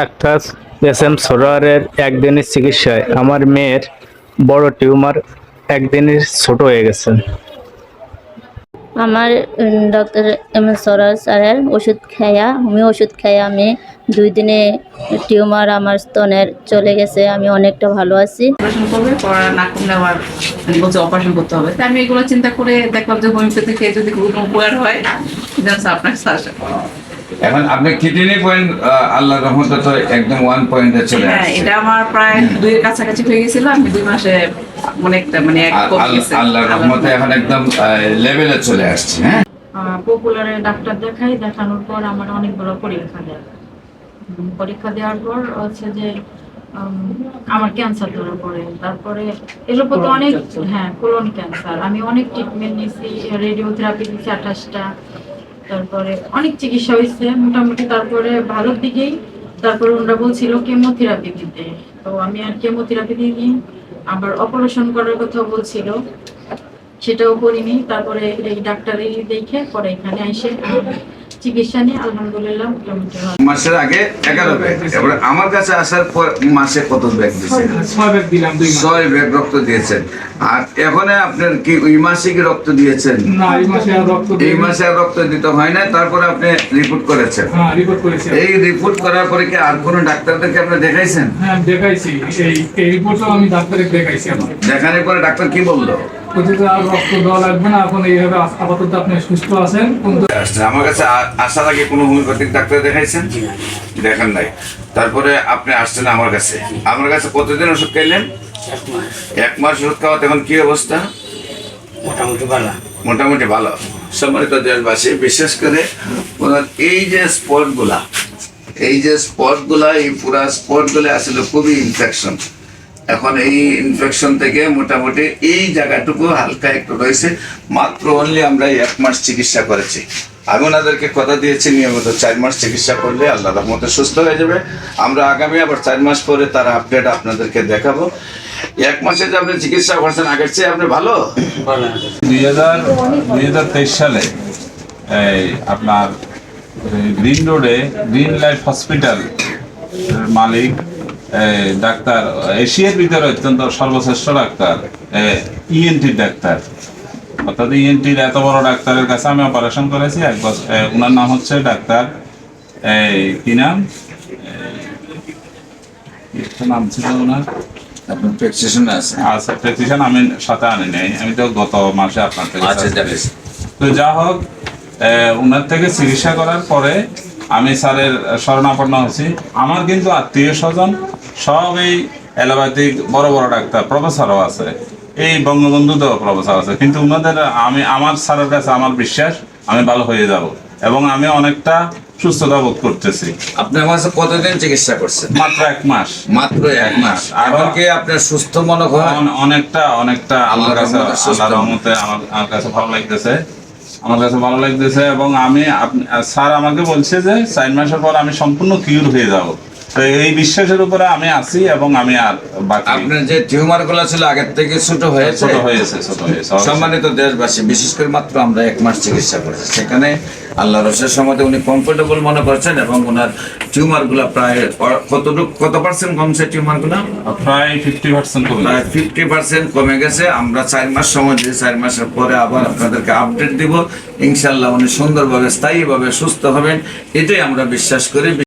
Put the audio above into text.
Doctor SM. সরোয়ারের একদিনের চিকিৎসায় আমার মেয়ের বড় টিউমার একদিনের ছোট হয়ে গেছে। আমার ডক্টর এম.এস. সরোয়ার স্যারের হোমিও ওষুধ খাইয়া আমি 2 দিনে টিউমার আমার স্তনের চলে গেছে। আমি অনেকটা ভালো আছি। অপারেশন করবে, পরে না কমলে আবার বলছে অপারেশন করতে হবে। তাই আমি এগুলো চিন্তা করে দেখলাম যে হোমিওপ্যাথি খেয়ে যদি কোনো উপকার হয়, আপনার সাজেশন। এখন আপনি কিডনি পয়েন্ট আল্লাহর রহমতে তো একদম 1 পয়েন্টে চলে হ্যাঁ, আসছে। এটা আমার প্রায় 2 এর কাছাকাছি হয়ে গেছিল। আমি 2 মাসে অনেকটা এক কমে গেছে। আল্লাহর রহমতে এখন একদম লেভেলে চলে আসছে। হ্যাঁ, পপুলারে ডাক্তার দেখানোর পর আমার অনেকগুলো পরীক্ষা দেওয়ার পর হচ্ছে যে আমার ক্যান্সার ধরা পড়ে। তারপরে এগুলো তো অনেক কোলন ক্যান্সার। আমি অনেক ট্রিটমেন্ট নিয়েছি, রেডিওথেরাপি দিয়েছি 28টা, তারপরে অনেক চিকিৎসা হয়েছে মোটামুটি। তারপরে ভালোর দিকেই তারপরে ওনারা বলছিল কেমোথেরাপি দিতে, তো আমি আর কেমোথেরাপি দিইনি। আবার অপারেশন করার কথা বলছিল, সেটাও করিনি। তারপরে এই ডাক্তারই দেখে পরে এখানে এসে চিকিৎসা নিয়ে আলহামদুলিল্লাহ মোটামুটি ভালো। মাসের আগে 11 ব্যাগ, এবারে আমার কাছে আসার পর মাসে কত ব্যাগ দিয়েছেন? 6 ব্যাগ দিলাম, 2 মাস। 6 ব্যাগ রক্ত দিয়েছেন। আর এখন আপনার কি ওই মাসে কি রক্ত দিয়েছেন? না, এই মাসে আর রক্ত এই মাসে আর রক্ত দিতে হয় না। তারপরে আপনি রিপোর্ট করেছেন? হ্যাঁ, রিপোর্ট করেছি। এই রিপোর্ট করার পরে কি আর কোনো ডাক্তারদেরকে আপনি দেখাইছেন? হ্যাঁ, দেখাইছি। এই রিপোর্টও আমি ডাক্তারকে দেখাইছি। আমার দেখানোর পরে ডাক্তার কি বললো? প্রতিটা আর রক্ত দেওয়া লাগবে না, এখন এইভাবে আপাতত আপনি সুস্থ আছেন। কিন্তু আমার কাছে আসার আগে কোনো হোমিওপ্যাথিক ডাক্তার দেখাইছেন? দেখেন নাই। তারপরে আপনি আসছেন আমার কাছে। আমার কাছে কতদিন ওষুধ খাইলেন? 1 মাস ওষুধ খাওয়া। এখন কি অবস্থা? মোটামুটি ভালো। সম্মানিত দেশবাসী, বিশেষ করে ওনার এই যে স্পটগুলা, এই পুরা স্পটগুলো আসলে খুবই ইনফেকশন। এখন এই ইনফেকশন থেকে মোটামুটি এই জায়গাটুকু হালকা একটু রয়েছে। মাত্র অনলি আমরা 1 মাস চিকিৎসা করেছি। আমি ওনাদেরকে কথা দিয়েছি নিয়মিত 4 মাস চিকিৎসা করলে আল্লাহর রহমতে সুস্থ হয়ে যাবে। আমরা আগামী আবার 4 মাস পরে তার আপডেট আপনাদেরকে দেখাবো। 1 মাসে যে আপনি চিকিৎসা করছেন আগের চেয়ে আপনি ভালো। 2023 সালে এই আপনার গ্রিন রোডে গ্রিন লাইফ হসপিটাল মালিক ডাক্তার, এশিয়ার ভিতরে অত্যন্ত সর্বশ্রেষ্ঠ ডাক্তার, ইএনটি ডাক্তার, অর্থাৎ ইএনটির এত বড় ডাক্তারের কাছে আমি অপারেশন করেছি 1 বছর। ওনার নাম হচ্ছে ডাক্তার কি নাম ছিল ওনার? আপনার প্রেসক্রিপশন আছে? আচ্ছা, প্রেসক্রিপশন আমি সাথে আনি নাই, আমি তো গত মাসে আপনার থেকে। তো যা হোক, ওনার থেকে চিকিৎসা করার পরে আমি স্যারের শরণাপন্ন হয়েছি। আমার কিন্তু আত্মীয় স্বজন সব এই অ্যালোপ্যাথিক বড় বড় ডাক্তার, প্রফেসরও আছে, এই বঙ্গবন্ধুতেও প্রফেসর আছে, কিন্তু ওনাদের আমার স্যারের কাছে আমার বিশ্বাস আমি ভালো হয়ে যাব এবং আমি অনেকটা সুস্থতা বোধ করতেছি। আপনি আমার কাছে কতদিন চিকিৎসা করছেন? মাত্র 1 মাস। মাত্র 1 মাস। এখন কি আপনার সুস্থ মনে হয়? অনেকটা আমার কাছে আল্লাহর রহমতে আমার কাছে ভালো লাগতেছে এবং আমি স্যার আমাকে বলছে যে 4 মাসের পর আমি সম্পূর্ণ কিউর হয়ে যাব। তো এই বিশ্বাসের উপরে আমি আছি এবং আমি আর বাকি। আপনার যে টিউমার গুলো ছিল আগের থেকে ছোট হয়েছে। সম্মানিত দেশবাসী, বিশেষ করে মাত্র আমরা 1 মাস চিকিৎসা করেছি, সেখানে আল্লাহ রসের সম্মতে উনি কমফোর্টেবল মনে করছেন এবং ওনার টিউমার গুলা প্রায় কত পার্সেন্ট কমছে? টিউমার গুলা প্রায় 50% কমে গেছে। 50% কমে গেছে। আমরা 4 মাস সময় দিয়ে 4 মাসের পরে আবার আপনাদেরকে আপডেট দিব। ইনশাল্লাহ উনি সুন্দরভাবে স্থায়ীভাবে সুস্থ হবেন, এটাই আমরা বিশ্বাস করি।